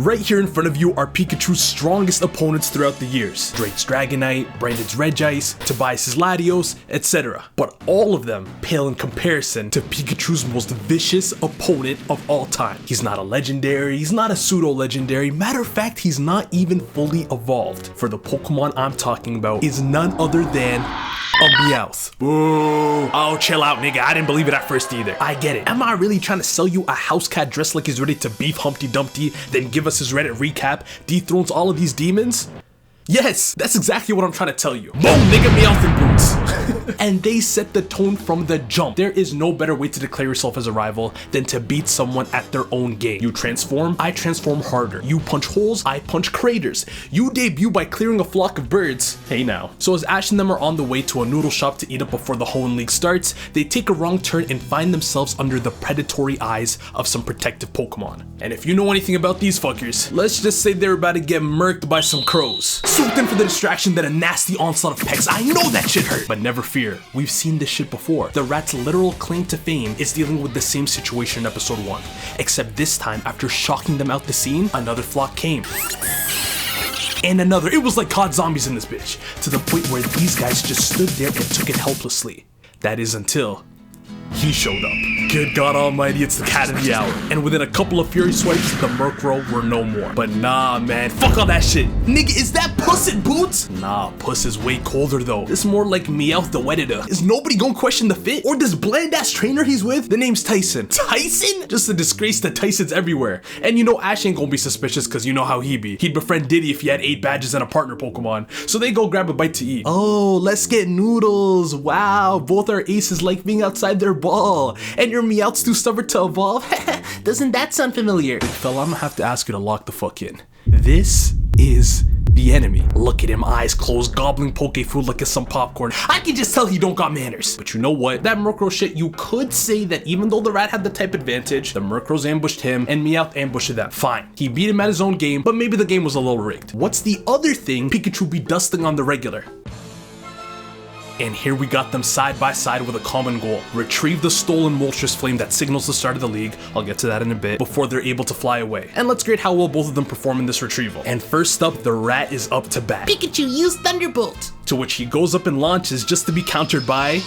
right here in front of you are Pikachu's strongest opponents throughout the years. Drake's Dragonite, Brandon's Regice, Tobias's Latios, etc. But all of them pale in comparison to Pikachu's most vicious opponent of all time. He's not a legendary, he's not a pseudo-legendary, matter of fact, he's not even fully evolved. For the Pokemon I'm talking about is none other than a Meowth. Boo. Oh, chill out, nigga. I didn't believe it at first either. I get it. Am I really trying to sell you a house cat dressed like he's ready to beef Humpty Dumpty, then give us his Reddit recap, dethrones all of these demons? Yes, that's exactly what I'm trying to tell you. Boom, nigga, Meowth in boots. And they set the tone from the jump. There is no better way to declare yourself as a rival than to beat someone at their own game. You transform, I transform harder. You punch holes, I punch craters. You debut by clearing a flock of birds. Hey now. So as Ash and them are on the way to a noodle shop to eat up before the Hoenn League starts, they take a wrong turn and find themselves under the predatory eyes of some protective Pokemon. And if you know anything about these fuckers, let's just say they're about to get murked by some crows. Swooped in for the distraction, then a nasty onslaught of pecks. I know that shit hurt, but never fear. We've seen this shit before. The rat's literal claim to fame is dealing with the same situation in episode 1. Except this time, after shocking them out the scene, another flock came. And another. It was like COD zombies in this bitch. To the point where these guys just stood there and took it helplessly. That is until he showed up. Good God almighty, it's the cat of the hour. And within a couple of fury swipes, the Murkrow were no more. But nah, man, fuck all that shit. Nigga, is that Puss in Boots? Nah, Puss is way colder though. This is more like Meowth the 𝙏𝙖𝙥. Is nobody gonna question the fit? Or this bland ass trainer he's with? The name's Tyson. Tyson? Just a disgrace that Tyson's everywhere. And you know Ash ain't gonna be suspicious because you know how he be. He'd befriend Diddy if he had 8 badges and a partner Pokemon. So they go grab a bite to eat. Oh, let's get noodles. Wow, both our aces like being outside their ball. And your Meowth's too stubborn to evolve? Doesn't that sound familiar? Big fella, I'm gonna have to ask you to lock the fuck in. This is the enemy. Look at him, eyes closed, gobbling poke food like it's some popcorn. I can just tell he don't got manners. But you know what? That Murkrow shit, you could say that even though the rat had the type advantage, the Murkrows ambushed him and Meowth ambushed them. Fine. He beat him at his own game, but maybe the game was a little rigged. What's the other thing Pikachu be dusting on the regular? And here we got them side by side with a common goal. Retrieve the stolen Moltres Flame that signals the start of the league, I'll get to that in a bit, before they're able to fly away. And let's grade how well both of them perform in this retrieval. And first up, the rat is up to bat. Pikachu, use Thunderbolt! To which he goes up and launches just to be countered by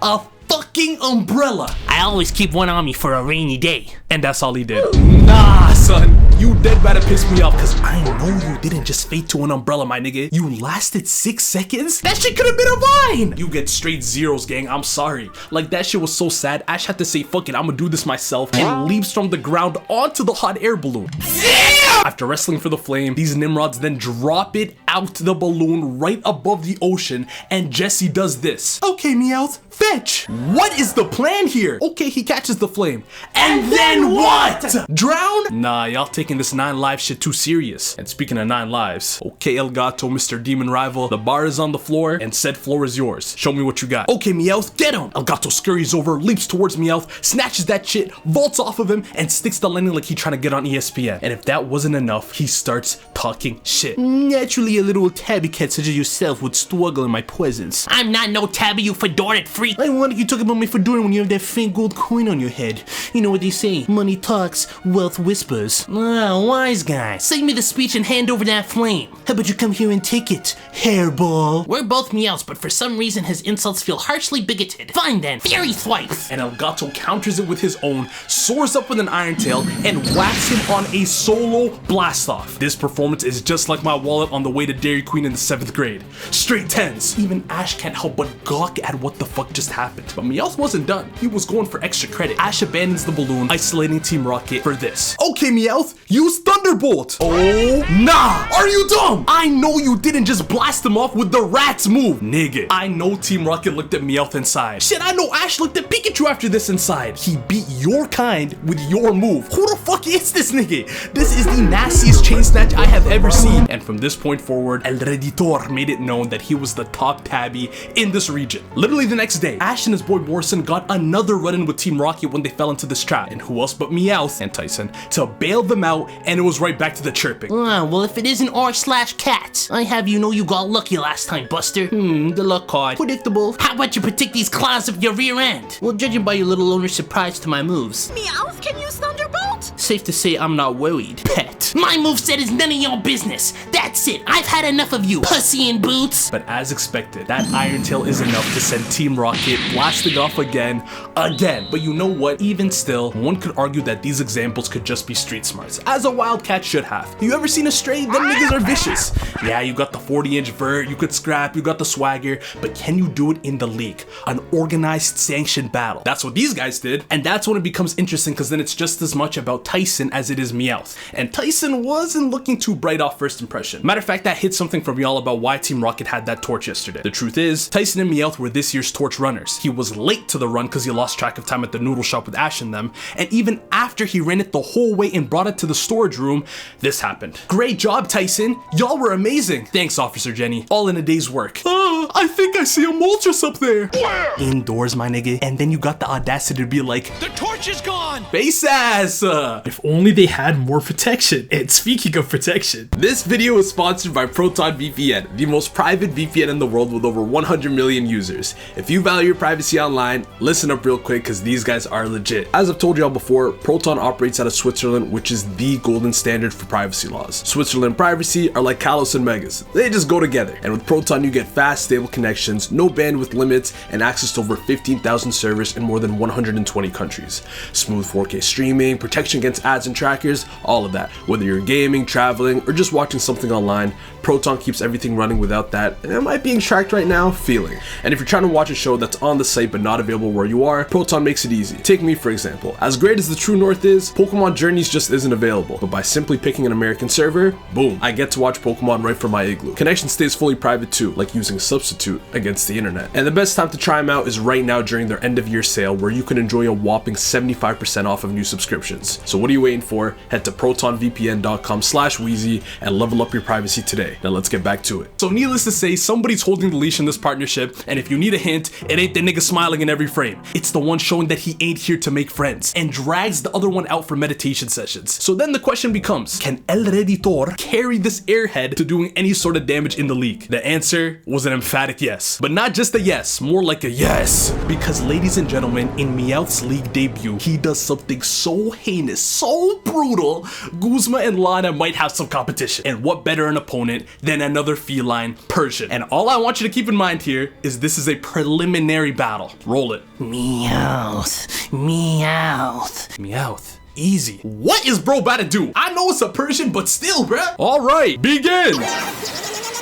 a fucking umbrella. I always keep one on me for a rainy day. And that's all he did. Nah, son. You dead better piss me off because I know you didn't just fade to an umbrella, my nigga. You lasted 6 seconds? That shit could have been a vine! You get straight zeros, gang. I'm sorry. Like, that shit was so sad. Ash had to say, fuck it, I'm gonna do this myself, and leaps from the ground onto the hot air balloon. Yeah! After wrestling for the flame, these Nimrods then drop it out the balloon right above the ocean, and Jesse does this. Okay, Meowth, fetch! What is the plan here? Okay, he catches the flame. And then what? Drown? Nah, y'all taking this 9 lives shit too serious. And speaking of 9 lives, okay, 𝙏𝙤𝙥, Mr. Demon Rival, the bar is on the floor, and said floor is yours. Show me what you got. Okay, Meowth, get him! 𝙏𝙤𝙥 scurries over, leaps towards Meowth, snatches that shit, vaults off of him, and sticks the landing like he trying to get on ESPN. And if that wasn't enough, he starts talking shit. Naturally, a little tabby cat such as yourself would struggle in my presence. I'm not no tabby, you fedora freak. I wonder you talk about my fedora when you have that faint gold coin on your head. You know what they say, money talks, wealth whispers. Ah, wise guy. Say me the speech and hand over that flame. How about you come here and take it, hairball? We're both Meowths, but for some reason his insults feel harshly bigoted. Fine then, Fury Swipe! And 𝙏𝙤𝙥 counters it with his own, soars up with an Iron Tail, and whacks him on a solo blast off. This performance is just like my wallet on the way to Dairy Queen in the 7th grade. Straight 10s. Even Ash can't help but gawk at what the fuck just happened. But Meowth wasn't done. He was going for extra credit. Ash abandons the balloon, isolating Team Rocket for this. Okay, Meowth, use Thunderbolt. Oh, nah. Are you dumb? I know you didn't just blast him off with the rat's move. Nigga, I know Team Rocket looked at Meowth inside. Shit, I know Ash looked at Pikachu after this inside. He beat your kind with your move. Who the fuck is this nigga? This is the nastiest chain snatch I have ever seen. And from this point forward, El Reditor made it known that he was the top tabby in this region. Literally the next day, Ash and his boy Morrison got another run-in with Team Rocket when they fell into this trap. And who else but Meowth and Tyson to bail them out, and it was right back to the chirping. Well, if it isn't r/cat, I have you know you got lucky last time, Buster. The luck card. Predictable. How about you protect these claws of your rear end? Well, judging by your little owner's surprise to my moves. Meowth can use Thunderbolt? Safe to say I'm not worried, pet. My moveset is none of your business. That's it. I've had enough of you, pussy in boots. But as expected, that Iron Tail is enough to send Team Rocket blasting off again. But you know what? Even still, one could argue that these examples could just be street smarts, as a Wildcat should have. You ever seen a stray? Them niggas are vicious. Yeah, you got the 40-inch vert, you could scrap, you got the swagger, but can you do it in the league? An organized, sanctioned battle. That's what these guys did, and that's when it becomes interesting, because then it's just as much about Tyson as it is Meowth. And Tyson wasn't looking too bright off first impression. Matter of fact, that hit something from y'all about why Team Rocket had that torch yesterday. The truth is, Tyson and Meowth were this year's torch runners. He was late to the run because he lost track of time at the noodle shop with Ash and them, and even after he ran it the whole way and brought it to the storage room, this happened. Great job, Tyson. Y'all were amazing. Thanks, Officer Jenny. All in a day's work. I think I see a Moltres up there. Where? Indoors, my nigga. And then you got the audacity to be like, the torch is gone. Face ass. If only they had more protection. And speaking of protection, this video is sponsored by Proton VPN, the most private VPN in the world with over 100 million users. If you value your privacy online, listen up real quick because these guys are legit. As I've told y'all before, Proton operates out of Switzerland, which is the golden standard for privacy laws. Switzerland and privacy are like Kalos and Megas. They just go together. And with Proton, you get fast, stable connections, no bandwidth limits, and access to over 15,000 servers in more than 120 countries. Smooth 4K streaming, protection against ads and trackers, all of that. Whether you're gaming, traveling, or just watching something online, Proton keeps everything running without that "am I being tracked right now?" feeling. And if you're trying to watch a show that's on the site but not available where you are, Proton makes it easy. Take me for example. As great as the True North is, Pokemon Journeys just isn't available. But by simply picking an American server, boom, I get to watch Pokemon right from my igloo. Connection stays fully private too, like using a substitute against the internet. And the best time to try them out is right now during their end of year sale, where you can enjoy a whopping 75% off of new subscriptions. So what are you waiting for? Head to protonvpn.com/Weazy and level up your privacy today. Now let's get back to it. So needless to say, somebody's holding the leash in this partnership, and if you need a hint, it ain't the nigga smiling in every frame. It's the one showing that he ain't here to make friends, and drags the other one out for meditation sessions. So then the question becomes, can El Reditor carry this airhead to doing any sort of damage in the league? The answer was an emphatic yes. But not just a yes, more like a yes. Because ladies and gentlemen, in Meowth's league debut, he does something so heinous, so brutal, Guzma and Lana might have some competition. And what better an opponent than another feline, Persian. And all I want you to keep in mind here is this is a preliminary battle. Roll it. Meowth. Meowth. Meowth. Easy. What is bro about to do? I know it's a Persian, but still, bruh. All right, begin.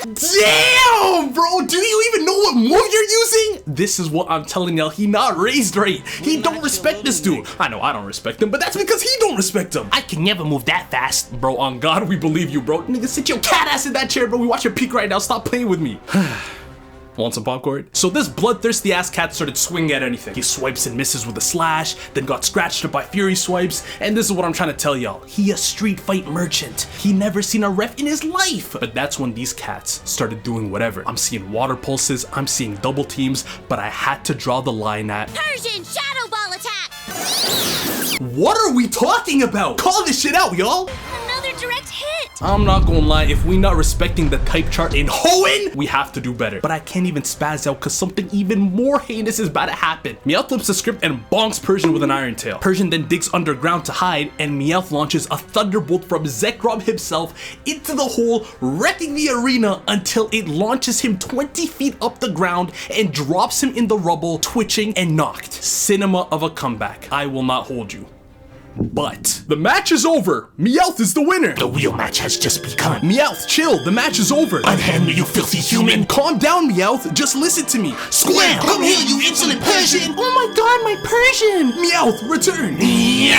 Damn, bro, do you even know what move you're using? This is what I'm telling y'all, he not raised right. He don't respect this dude. I know I don't respect him, but that's because he don't respect him. I can never move that fast. Bro, on God, we believe you, bro. Nigga, sit your cat ass in that chair, bro. We watch your peak right now. Stop playing with me. Want some popcorn? So this bloodthirsty ass cat started swinging at anything. He swipes and misses with a slash, then got scratched up by fury swipes, and this is what I'm trying to tell y'all. He a street fight merchant. He never seen a ref in his life. But that's when these cats started doing whatever. I'm seeing water pulses, I'm seeing double teams, but I had to draw the line at Persian Shadow Ball attack! What are we talking about? Call this shit out, y'all! Another direct hit! I'm not gonna lie, if we not respecting the type chart in Hoenn, we have to do better. But I can't even spaz out because something even more heinous is about to happen. Meowth flips the script and bonks Persian with an Iron Tail. Persian then digs underground to hide, and Meowth launches a Thunderbolt from Zekrom himself into the hole, wrecking the arena until it launches him 20 feet up the ground and drops him in the rubble, twitching and knocked. Cinema of a comeback. I will not hold you. But the match is over. Meowth is the winner. The real match has just begun. Meowth, chill. The match is over. Unhand me, you filthy human. Calm down, Meowth. Just listen to me. Squam! Come here, you insolent Persian! Oh my God, my Persian! Meowth, return. Meows!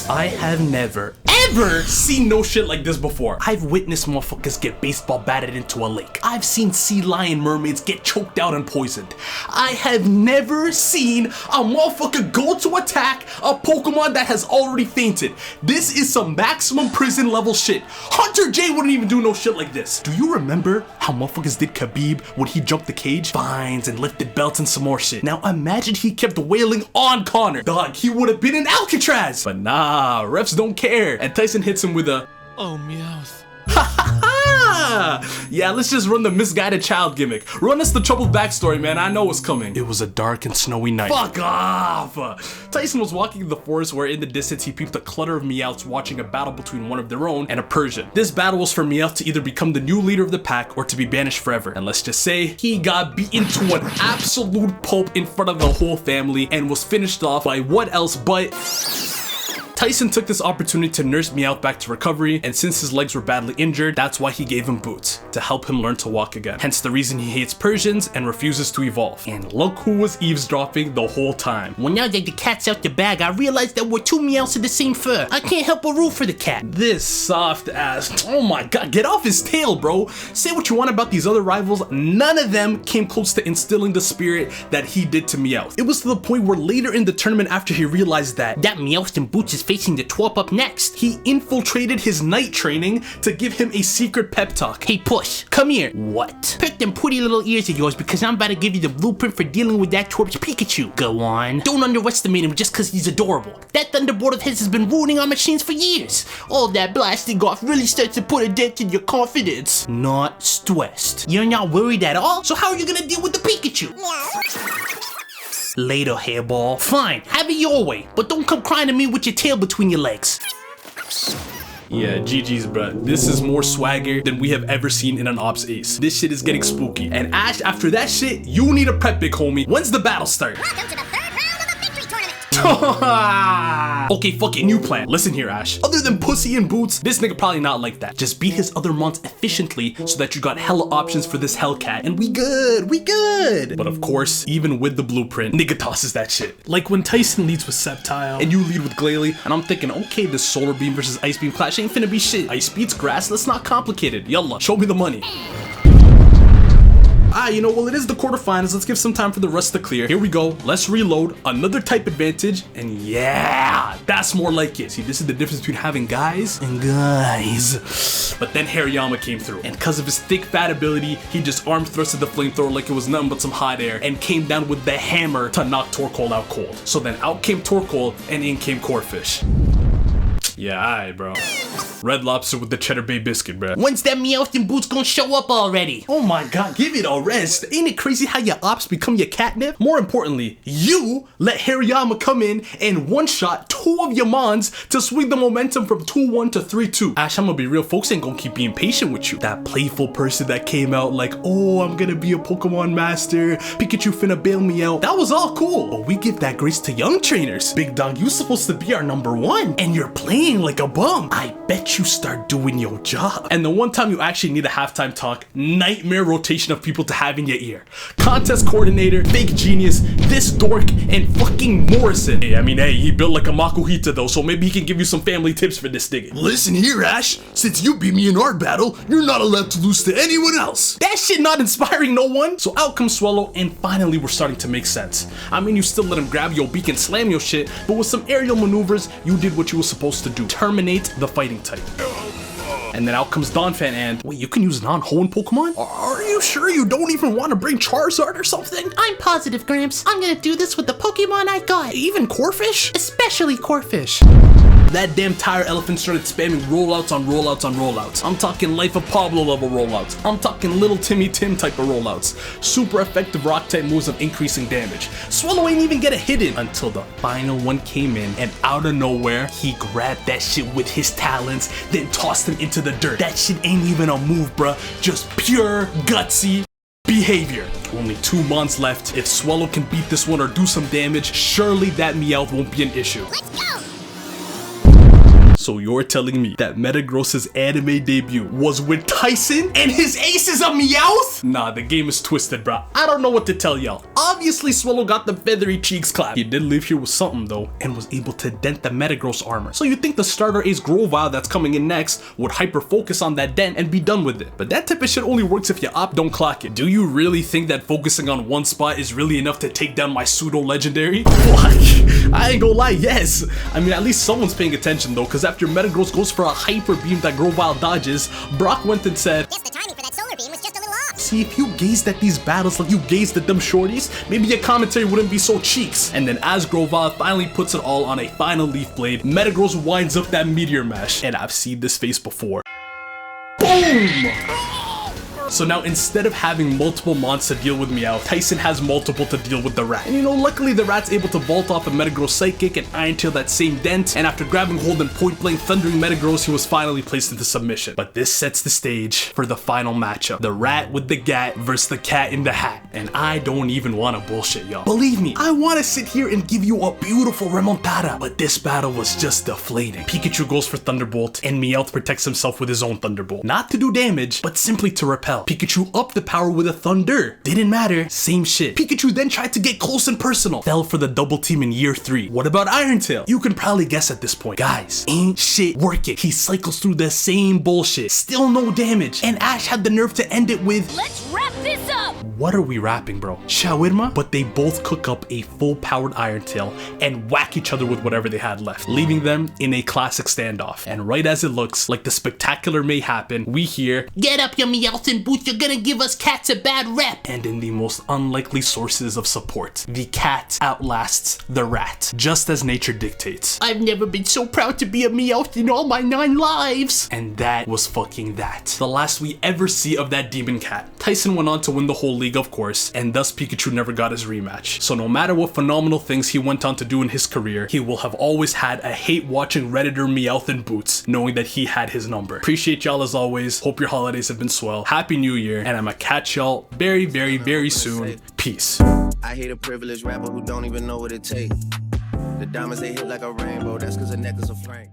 I have never, ever seen no shit like this before. I've witnessed motherfuckers get baseball batted into a lake. I've seen sea lion mermaids get choked out and poisoned. I have never seen a motherfucker go to attack a Pokemon that has already fainted. This is some maximum prison level shit. Hunter J wouldn't even do no shit like this. Do you remember how motherfuckers did Khabib when he jumped the cage? Fines and lifted belts and some more shit. Now imagine he kept wailing on Connor. Dog, he would have been in Alcatraz. But nah, refs don't care. And Tyson hits him with a, oh, Meowth. ha ha ha! Yeah, let's just run the misguided child gimmick. Run us the troubled backstory, man. I know what's coming. It was a dark and snowy night. Fuck off! Tyson was walking in the forest where in the distance he peeped a clutter of Meowths watching a battle between one of their own and a Persian. This battle was for Meowth to either become the new leader of the pack or to be banished forever. And let's just say, he got beaten to an absolute pulp in front of the whole family and was finished off by what else but... Tyson took this opportunity to nurse Meowth back to recovery, and since his legs were badly injured, that's why he gave him boots, to help him learn to walk again. Hence the reason he hates Persians and refuses to evolve. And look who was eavesdropping the whole time. Well, now that the cat's out the bag, I realized that we're two Meowths of the same fur. I can't help but root for the cat. This soft ass, oh my god, get off his tail, bro. Say what you want about these other rivals, none of them came close to instilling the spirit that he did to Meowth. It was to the point where later in the tournament, after he realized that Meowth in boots is facing the twerp up next, he infiltrated his night training to give him a secret pep talk. Hey Push, come here. What? Prick them pretty little ears of yours because I'm about to give you the blueprint for dealing with that twerp's Pikachu. Go on. Don't underestimate him just because he's adorable. That Thunderbolt of his has been ruining our machines for years. All that blasting off really starts to put a dent in your confidence. Not stressed. You're not worried at all? So how are you gonna deal with the Pikachu? Later, hairball. Fine, have it your way, but don't come crying to me with your tail between your legs. Yeah, GG's, bruh. This is more swagger than we have ever seen in an Ops Ace. This shit is getting spooky. And Ash, after that shit, you need a prep, big homie. When's the battle start? Welcome to the third round of the victory tournament. Okay, fuck it, new plan. Listen here, Ash. Other than pussy and boots, this nigga probably not like that. Just beat his other mons efficiently so that you got hella options for this Hellcat, and we good. But of course, even with the blueprint, nigga tosses that shit. Like when Tyson leads with Sceptile. And you lead with Glalie, and I'm thinking, okay, this Solar Beam versus Ice Beam clash ain't finna be shit. Ice beats grass, let's not complicate it. Yalla, show me the money. You know, well, it is the quarterfinals. Let's give some time for the rust to clear. Here we go. Let's reload. Another type advantage. And yeah, that's more like it. See, this is the difference between having guys and guys. But then Hariyama came through. And because of his thick fat ability, he just arm thrusted the flamethrower like it was nothing but some hot air and came down with the hammer to knock Torkoal out cold. So then out came Torkoal and in came Corphish. Yeah, alright, bro. Red Lobster with the Cheddar Bay biscuit, bro. When's that Meowth in boots gonna show up already? Oh my god, give it a rest. Ain't it crazy how your ops become your catnip? More importantly, you let Hariyama come in and one-shot two of your mons to swing the momentum from 2-1 to 3-2. Ash, I'm gonna be real, folks ain't gonna keep being patient with you. That playful person that came out like, oh, I'm gonna be a Pokemon master, Pikachu finna bail me out. That was all cool, but we give that grace to young trainers. Big dog, you supposed to be our #1, and you're playing like a bum. I bet you start doing your job. And the one time you actually need a halftime talk, nightmare rotation of people to have in your ear. Contest coordinator, fake genius, this dork, and fucking Morrison. Hey, I mean, hey, he built like a Makuhita though, so maybe he can give you some family tips for this nigga. Listen here, Ash. Since you beat me in our battle, you're not allowed to lose to anyone else. That shit not inspiring no one. So out comes Swallow, and finally we're starting to make sense. I mean, you still let him grab your beak and slam your shit, but with some aerial maneuvers, you did what you were supposed to do. Terminate the fighting type. And then out comes Donphan and... Wait, you can use non-Hoenn Pokemon? Are you sure you don't even want to bring Charizard or something? I'm positive, Gramps. I'm gonna do this with the Pokemon I got. Even Corphish? Especially Corphish. That damn tire elephant started spamming rollouts on rollouts on rollouts. I'm talking Life of Pablo level rollouts. I'm talking Little Timmy Tim type of rollouts. Super effective rock type moves of increasing damage. Swallow ain't even get a hit in until the final one came in, and out of nowhere, he grabbed that shit with his talons, then tossed him into the dirt. That shit ain't even a move, bruh. Just pure gutsy behavior. Only 2 months left. If Swallow can beat this one or do some damage, surely that Meowth won't be an issue. Let's go. So you're telling me that Metagross's anime debut was with Tyson and his aces of Meowth? Nah, the game is twisted, bro. I don't know what to tell y'all. Obviously, Swallow got the feathery cheeks clap. He did leave here with something though, and was able to dent the Metagross armor. So you think the starter ace Grovyle that's coming in next would hyper focus on that dent and be done with it. But that type of shit only works if your op don't clock it. Do you really think that focusing on one spot is really enough to take down my pseudo legendary? What? I ain't gonna lie, yes. I mean, at least someone's paying attention though, because after Metagross goes for a hyper beam that Grovyle dodges, Brock went and said, Guess the timing for that solar beam was just a little off. see, if you gazed at these battles like you gazed at them shorties, maybe your commentary wouldn't be so cheeks. And then as Grovyle finally puts it all on a final Leaf Blade, Metagross winds up that Meteor Mash. And I've seen this face before. Boom! So now instead of having multiple mons to deal with Meowth, Tyson has multiple to deal with the rat. And you know, luckily the rat's able to vault off a Metagross Psychic and Iron Tail that same dent, and after grabbing hold and point blank thundering Metagross, he was finally placed into submission. But this sets the stage for the final matchup. The rat with the gat versus the cat in the hat. And I don't even want to bullshit y'all. Believe me, I want to sit here and give you a beautiful remontada, but this battle was just deflating. Pikachu goes for Thunderbolt, and Meowth protects himself with his own Thunderbolt. Not to do damage, but simply to repel. Pikachu upped the power with a Thunder. Didn't matter, same shit. Pikachu then tried to get close and personal. Fell for the double team in year 3. What about Iron Tail? You can probably guess at this point. Guys, ain't shit working. He cycles through the same bullshit. Still no damage. And Ash had the nerve to end it with, Let's wrap this up! what are we rapping, bro? 𝙏𝙖𝙥? But they both cook up a full-powered Iron Tail and whack each other with whatever they had left, leaving them in a classic standoff. And right as it looks like the spectacular may happen, we hear, Get up, you Meowth and Boots, you're gonna give us cats a bad rep. and in the most unlikely sources of support, the cat outlasts the rat, just as nature dictates. I've never been so proud to be a Meowth in all my 9 lives. And that was fucking that. The last we ever see of that demon cat. Tyson went on to win the whole league, of course, and thus Pikachu never got his rematch. So no matter what phenomenal things he went on to do in his career, he will have always had a hate watching Redditor Meowth and Boots, knowing that he had his number. Appreciate y'all as always. Hope your holidays have been swell. Happy New Year, and I'ma catch y'all very, very, very soon. Peace. I hate a privileged rapper who don't even know what it takes. The diamonds they hit like a rainbow, that's cause the necklace a frame.